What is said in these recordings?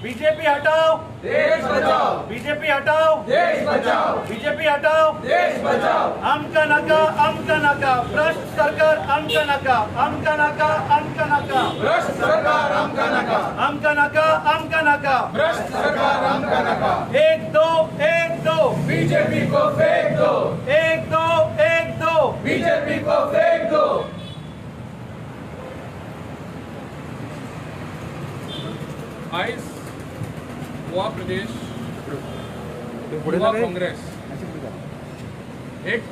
BJP हटाओ देश बचाओ, BJP हटाओ देश बचाओ, बीजेपी हटाओ देश बचाओ, आमका नका भ्रष्ट सरकार आमका नका भ्रष्ट सरकार आमका नका, आमका नका भ्रष्ट सरकार आमका नका, एक दो बीजेपी को फेंक दो, एक दो बीजेपी को फेंक दो। आयज गोवा प्रदेश युवा काँग्रेस एक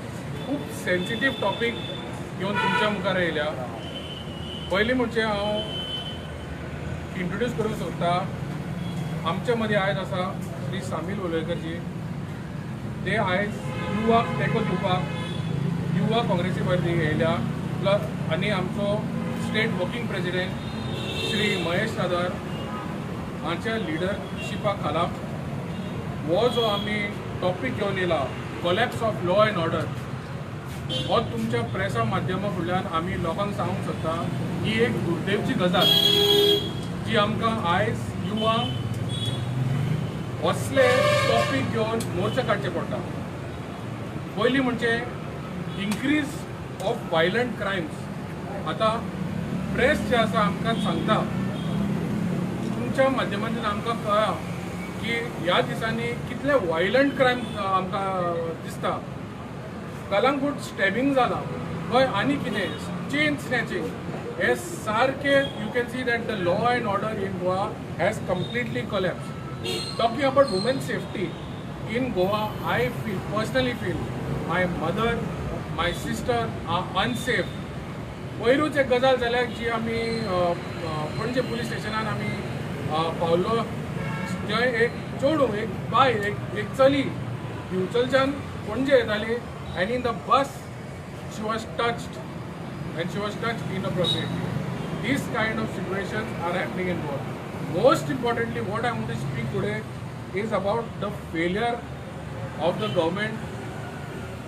खूब सेन्सिटीव टॉपिक घेवन तुमच्या मुखार येयल्या। पयलीं म्हणजे हांव इंट्रोड्यूस करूंक सोदता, आमचे मदीं आयज आसा श्री सामील वलोयकरजी। ते आयज युवाक तेंको दिवपाक युवा काँग्रेसी वरवीं येयल्या, प्लस आनी आमचो state working president Shri Mahesh Nadar हांच्या लिडरशिपा खाला हो जो आमी टॉपीक घेवन येयला, collapse of law and order, हो तुमच्या प्रेसा माध्यमा फुडल्यान आमी लोकांक सांगूंक सोदता ही एक दुर्दैवची गजाल जी आमकां आयज युवांक असले टॉपीक घेवन मोर्चा काडचे पडटा। पयलीं म्हणजे इन्क्रीज ऑफ वायलंट क्रायम्स। आतां प्रेस जे आसा आमकां सांगता, तुमच्या माध्यमांतल्यान आमकां कळ्ळा की ह्या दिसांनी कितले वायलंट क्रायम आमकां दिसता। कलंगूट स्टॅबिंग जाला, खंय आनी कितें चेन स्नॅचिंग, हे सारके you can see that the law and order in Goa has completely collapsed. Talking about women safety in Goa, I feel personally feel my mother my sister are unsafe. पयरूच एक गजाल जाल्या जी आमी पणजे पुलीस स्टेशनान आमी पावलो, जंय एक चेडूं, एक बाय, एक चली दिवचलच्यान पणजे येताली and in the bus she was touched and she was touched inappropriately. These kind of situations are happening in Goa. Most importantly what I want to speak today is about the failure of the government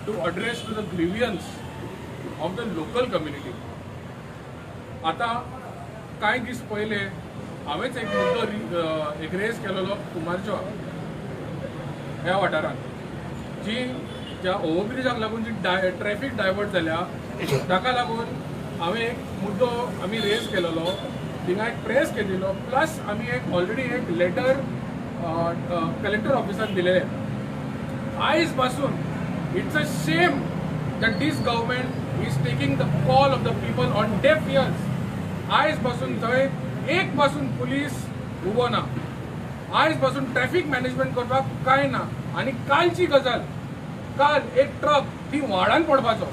to address to the grievances of the local community. आता कांय दीस पयले हांवेंच एक मुद्दो एक race केलेलो कुमारचो ह्या वाठारांत, जी ज्या ओव्हरब्रिजाक लागून जी ट्रॅफिक डायवर्ट जाल्या ताका लागून हांवें एक मुद्दो आमी रेस केलेलो, थिंगा एक प्रेस केलेलो, प्लस आमी एक ऑलरेडी एक लेटर कलेक्टर ऑफिसाक दिलेलें। आयज पासून it's a shame that this government is taking the call of the people on deaf ears. आयज पासून थंय एक पासून पुलीस उबो ना, आयज पासून ट्रॅफिक मॅनेजमेंट करपाक कांय ना। आनी कालची गजाल, काल एक ट्रक ती व्हाळान पडपाचो,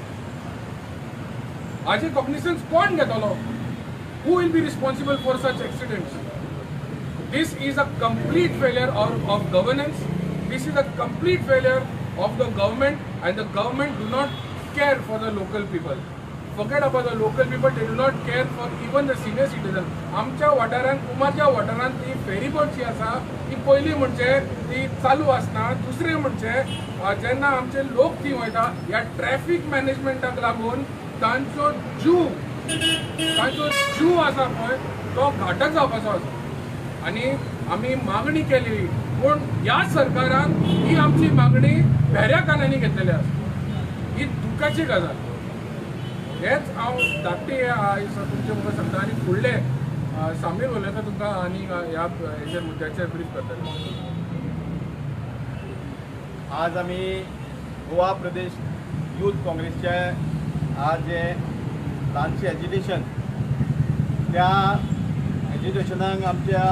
हाजे कॉग्निशन्स कोण घेतलो? Who will be responsible for such accidents? This is a complete failure of governance. This is a complete failure of the government, and the government do not care for the local people. Forget about the local people, they do not care for even the senior citizen. आमच्या वाठारांत, कुमारच्या वाठारांत ती ferryboat जी आसा ती पयली म्हणजे ती चालू आसना, दुसरे म्हणजे जेन्ना आमचे लोक थी वयता ह्या ट्रॅफिक मॅनेजमेंटाक लागून तांचो जीव आसा पळय तो घातक जावपाचो आसा। आनी आमी मागणी केली, पूण ह्या सरकारान ही आमची मागणी भेऱ्या कानांनी घेतलेली आसा। ही दुखाची गजाल। हेच हांव धाकटे आयज तुमचे मुखार सांगता आनी फुडले सामील उलयता तुमकां आनी ह्या हेच्या मुद्द्याचेर ब्रीफ करतले। आज आमी गोवा प्रदेश यूथ काँग्रेसचे आज जे ल्हानशें एजिटेशन, त्या एजिटेशनाक आमच्या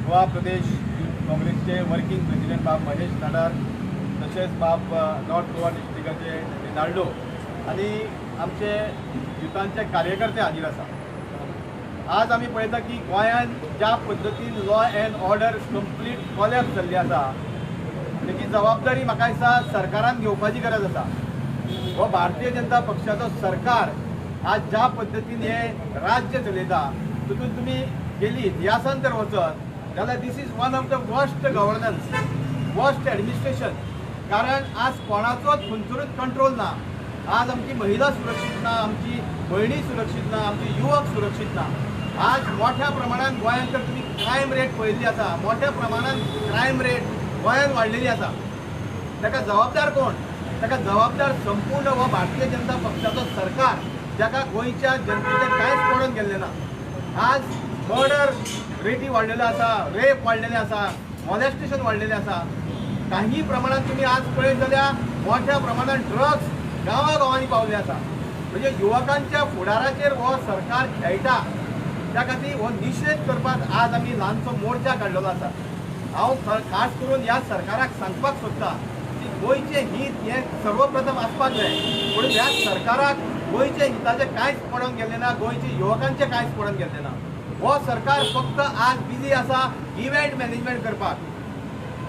गोवा प्रदेश यूथ काँग्रेसचे वर्किंग प्रेसिडेंट बाब महेश नाडार, तशेंच बाब नॉर्थ गोवा डिस्ट्रिक्टाचे रिनाल्डो आनी आमचे युथांचे कार्यकर्ते हाजीर आसा। आज आमी पळयता की गोंयांत ज्या पद्दतीन law and order complete collapse जाल्ली आसा, तेची जबाबदारी म्हाका दिसता सरकारान घेवपाची गरज आसा। हो भारतीय जनता पक्षाचो सरकार आज ज्या पद्दतीन हे राज्य चलयता, तितून तुमी गेली इतिहासान जर वचत जाल्यार this is one of the worst governance, worst administration. कारण आज कोणाचोच खंयचोच कंट्रोल ना। आज आमची महिला सुरक्षीत ना, आमची भयणी सुरक्षीत ना, आमचे युवक सुरक्षीत ना। आज मोठ्या प्रमाणात गोंयांत जर तुम्ही क्रायम रेट पळयल्ली आसा, मोठ्या प्रमाणात क्रायम रेट गोंयांत वाडलेली आसा. ताका जबाबदार कोण? ताका जबाबदार संपूर्ण हो भारतीय जनता पक्षाचो सरकार, जाका गोंयच्या जनतेचें कांयच पडून गेल्लें ना. आज मर्डर रेटी वाडलेल्यो आसा, रेप वाडलेले आसा, मॉलेस्टेशन वाडलेलें आसा. काही प्रमाणात तुम्ही आज पळयत जाल्यार मोठ्या प्रमाणात ड्रग्स गांवागांवांनी पावले आसा. म्हणजे युवकांच्या फुडाराचेर हो सरकार खेळटा. त्या खातीर हो निशेध करपाक आज आमी ल्हानसो मोर्चा काडलेलो आसा. हांव खास करून ह्या सरकाराक सांगपाक सोदतां की गोंयचें हित हें सर्वप्रथम आसपाक जाय. पूण ह्या सरकाराक गोंयच्या हिताचें कांयच पडून गेल्लें ना, गोंयच्या युवकांचें कांयच पडून गेल्लें ना. हो सरकार फक्त आज बिजी आसा इव्हेंट मॅनेजमेंट करपाक.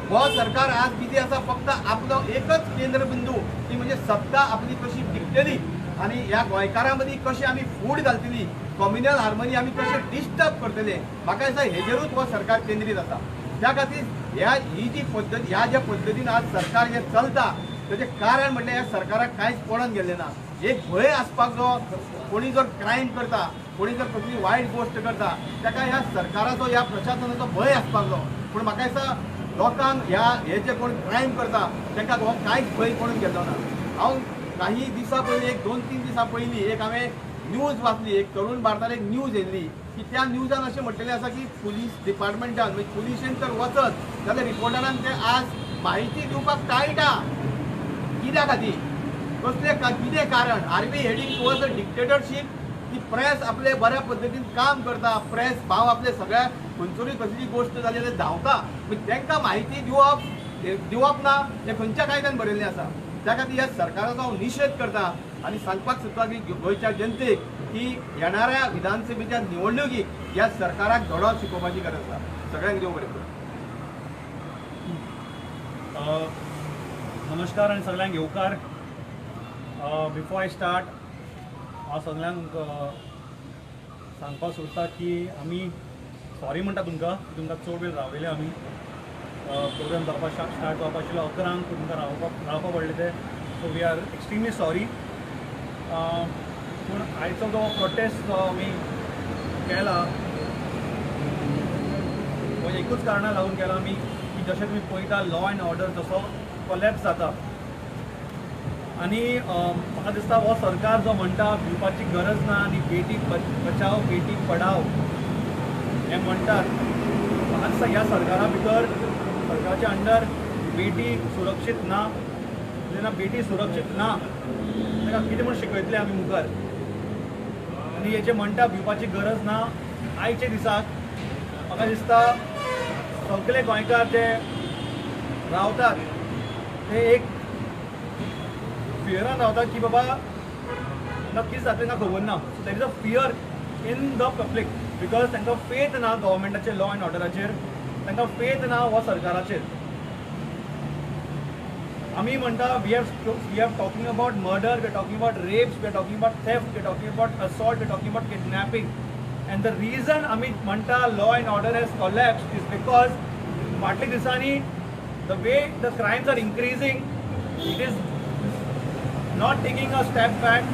हो सरकार आज बिजी आसा फक्त आपलो एकच केंद्रबिंदू ती म्हणजे सत्ता आपली कशी टिकतली आणि ह्या गोंयकारां मदीं कशी आमी फूट घालतली, कम्युनल हार्मनी आमी कशें डिस्टर्ब करतले, म्हाका दिसता हेजेरूच हो सरकार केंद्रीत आसा. त्या खातीर ही जी पद्दत, ह्या ज्या पद्दतीन आज सरकार जें चलता तेजें कारण म्हणल्यार ह्या सरकाराक कांयच पडून गेल्लें ना. एक भंय आसपाक जो कोणी जर क्रायम करता, कोणी जर कसली वायट गोश्ट करता, ताका ह्या सरकाराचो, ह्या प्रशासनाचो भंय आसपाक जाय. पूण म्हाका दिसता लोकांक हे जे कोण क्रायम करता तांकां हो कांयच भंय पडून गेल्लो ना. हांव काही दिसां पयलीं, एक 2-3 दिसां पयलीं एक हांवें न्यूज वाचली, एक तरुण भारतान एक न्यूज येयल्ली की त्या न्यूजान अशें म्हटलेलें आसा की पुलीस डिपार्टमेंटान, म्हणजे पुलिशेन तर वचत जाल्यार रिपोर्टरान ते आज म्हायती दिवपाक टाळटा. कित्या खातीर? कितें कारण? Army heading towards a dictatorship. ती प्रेस आपले बऱ्या पद्दतीन काम करता, प्रेस भाव आपले सगळ्या खंयसरूय कसली गोश्ट जाली जाल्यार धांवता. तांकां म्हायती दिवप ना हें खंयच्या कायद्यान बरयल्लें आसा. त्या खातीर ह्या सरकाराचो हांव निशेध करता आनी सांगपाक सोदता की गोंयच्या जनतेक की येणाऱ्या विधानसभेच्या निवडणुकीक ह्या सरकाराक धडो शिकोवपाची गरज आसा. सगळ्यांक देव बरें करूं. नमस्कार आणि सगळ्यांक येवकार. बिफोर आय स्टार्ट हांव सगळ्यांक सांगपाक सोदता की आमी सॉरी म्हणटा तुमकां चड वेळ रावयले आमी. प्रोग्राम जावपाक स्टार्ट जावपाक आशिल्लो 11 तुमकां रावपाक पडलें तें. So we are extremely sorry. पूण आयचो जो प्रोटेस्ट जो आमी केला हो एकूच कारणां लागून केला आमी की जशें तुमी पळयता लॉ एंड ऑर्डर जसो कोलॅप्स जाता आनी म्हाका दिसता हो सरकार जो म्हणटा भिवपाची गरज ना आनी बेटी बचाव बेटी पढाव हें म्हणटात, म्हाका दिसता ह्या सरकारा भितर सरकाराच्या अंडर बेटी सुरक्षीत ना. जेन्ना बेटी सुरक्षीत ना ताका कितें म्हूण शिकयतले आमी मुखार. आनी हेजें म्हणटा भिवपाची गरज ना. आयचे दिसाक म्हाका दिसता सगळे गोंयकार जे रावतात ते एक फियरान रावतात की बाबा नक्कीच जातलें काय खबर ना. So there is a fear in the public because तांकां फेथ ना गव्हर्मेंटाचेर, लॉ एंड ऑर्डराचेर, तांकां फेथ ना हो सरकाराचेर. आमी म्हणटा we are talking about murder, we are talking about rapes, we are talking about theft, we are talking about assault, we are talking about kidnapping. And the reason आमी म्हणटा law and order has collapsed is because फाटल्या दिसांनी the way the crimes are increasing, it is not taking a step back.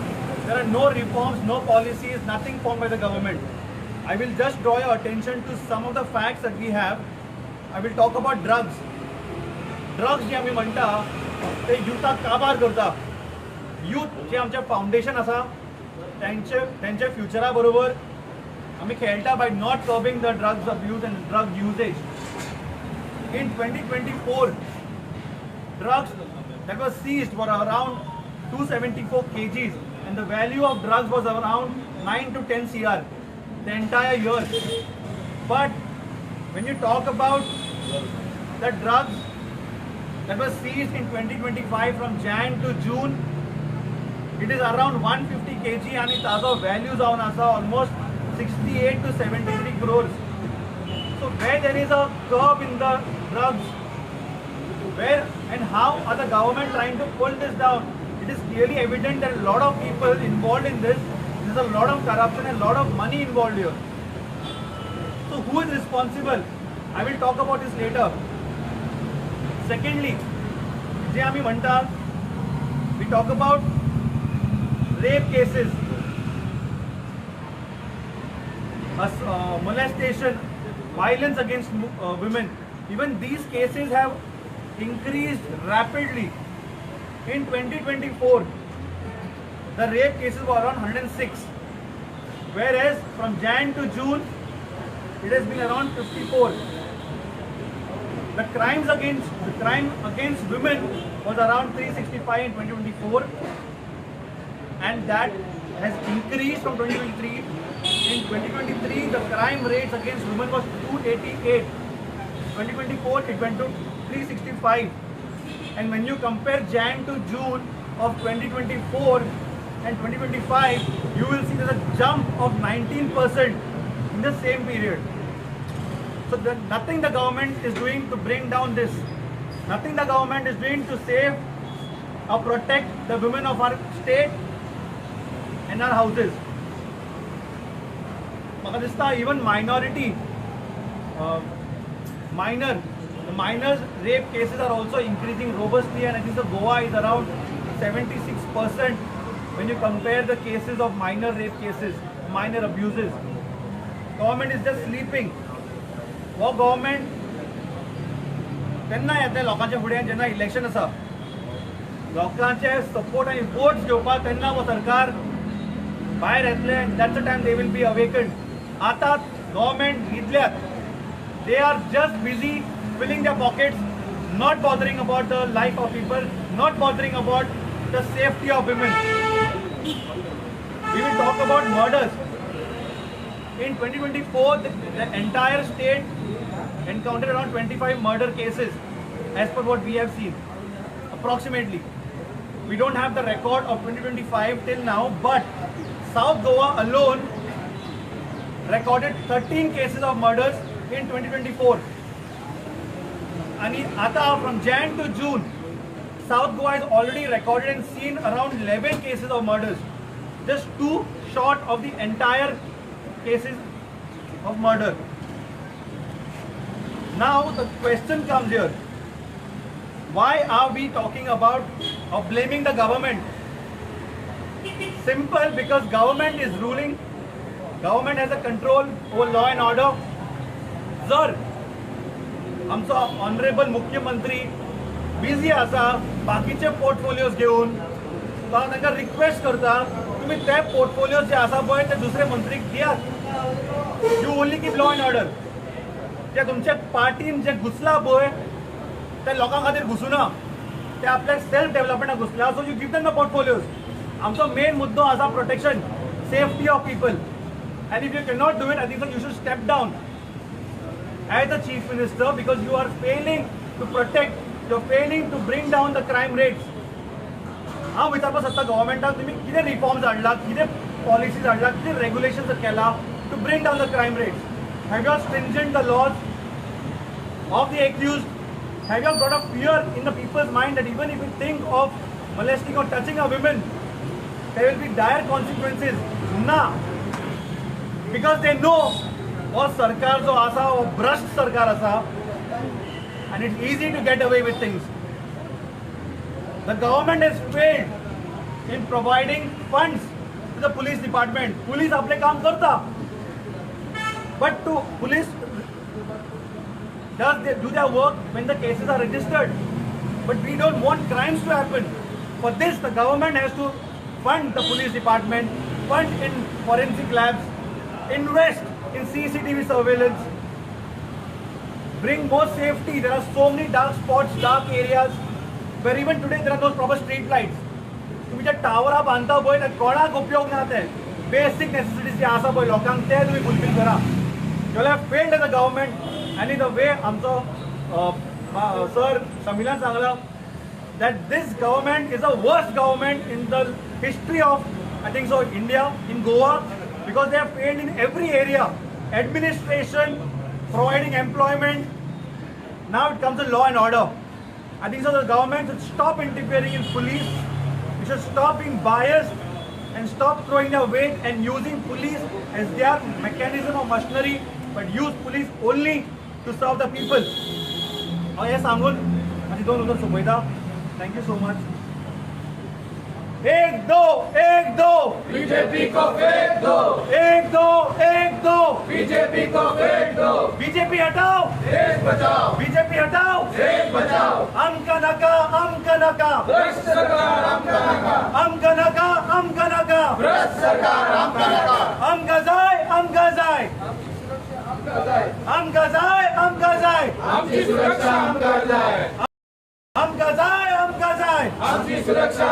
There are no reforms, no policies, nothing formed by the government. I will just draw your attention to some of the facts that we have. I will talk about drugs. Drugs जे आमी म्हणटा ते युथाक काबार करता. Youth जे आमचे foundation आसा त्यांचे फ्युचरा बरोबर आमी खेळटा by not curbing the drugs abuse and drug usage. In 2024, drugs that were seized were around 274 kgs and the value of drugs was around 9 to 10 CR the entire year. But when you talk about the drugs that were seized in 2025 from Jan to June, it is around 150 kg and it has a value जावन आसा almost 68 to 73 crores. So where there is a curb in the drugs, where and how are the government trying to pull this down? It is clearly evident that a lot of people involved in this, there's a lot of corruption and a lot of money involved here. So who is responsible? I will talk about this later. Secondly, जे आमी म्हणटा, we talk about rape cases. molestation, violence against women, even these cases have increased rapidly. In 2024, the rape cases were around 106, whereas from Jan to June, it has been around 54. The crime against women was around 365 in 2024, and that has increased from 2023. In 2023, the crime rates against women was 288. 2024, it went to 365. And when you compare Jan to June of 2024 and 2025, you will see there's a jump of 19% in the same period. So nothing the government is doing to bring down this. Nothing the government is doing to save or protect the women of our state and our houses. Even minority, minors rape cases are also increasing robustly, and I think the Goa is around 76% when you compare the cases of minor rape cases, minor abuses. Government is just sleeping. What government? तेन्ना येता लोकांच्या फुडें जेन्ना election आसा, लोकांचे support आनी votes घेवपाक तेन्ना वो सरकार भायर येतले, and that's the time they will be awakened. आता government न्हिदल्यात. They are just busy filling their pockets, not bothering about the life of people, not bothering about the safety of women. We will talk about murders. In 2024, the entire state encountered around 25 murder cases, as per what we have seen, approximately. We don't have the record of 2025 till now, but South Goa alone recorded 13 cases of murders in 2024. And from Jan to June, South Goa has already recorded and seen around 11 cases of murders. Just 2 short of the entire cases of murder. Now the question comes here. Why are we talking about or blaming the government? Simple, because government is ruling. Government has a control over law and order. Sir, आमचो honourable मुख्यमंत्री busy आसा बाकीचे portfolios घेऊन. तो हांव तांकां request करता, तुम्ही ते पोर्टफोलियोज जे आसा पळय ते दुसरे मंत्रीक दियात. You only keep law and order. जे तुमच्या पार्टीन जे घुसला पळय ते लोकां खातीर घुसूना, ते आपल्या सेल्फ डेव्हलपमेंटाक घुसला. So you give them the portfolios. आमचो मेन मुद्दो आसा protection, safety of people. And if you cannot do it, I think that you should step down as the Chief Minister, because you are failing to protect, you are failing to bring down the crime rates. हांव विचारपाक सोदता गव्हर्मेंटाक, तुमी कितें reforms हाडला, कितें policies हाडला, कितें regulations केला to bring down the crime rates? Have you stringent the laws of the accused? Have you brought a fear in the people's mind that even if you think of molesting or touching a woman, there will be dire consequences? Nah. Because they know what sarkar jo asa, wo brushed sarkar asa, and it's easy to get away with things. The government has failed in providing funds to the police department. Police apne kaam karta, but to police they do their work when the cases are registered. But we don't want crimes to happen. For this, the government has to fund the police department, fund in forensic labs, invest in CCTV surveillance, bring more safety. There are so many dark spots, dark areas, where even today there are no proper street lights. तुम्ही जे टावरा बांधता पळय, ते कोणाक उपयोग ना. ते basic necessities जे आसा पळय लोकांक, ते तुम्ही फुलफिल करा. You have failed as a government, and in the way आमचो सर समिलान सांगला that this government is the worst government in the history of, I think so, India, in Goa, because they have failed in every area. Administration, providing employment. Now it comes to law and order. I think so the government should stop interfering in police. We should stop being biased and stop throwing their weight and using police as their mechanism of machinery, but use police only to serve the people. हे सांगून माझी 2 उतर सोपयता. Thank you so much. एक दो BJP को फेंक दो, एक दो BJP को फेंक दो, बीजेपी हटाओ, देश बचाओ, बीजेपी हटाओ, देश बचाओ, अमका नका भ्रष्ट सरकार आमका नका, अमका नका भ्रष्ट सरकार आमका नका, अमका जाय आमका जाय, आमची सुरक्षा आमका जाय, अमका जाय आमची सुरक्षा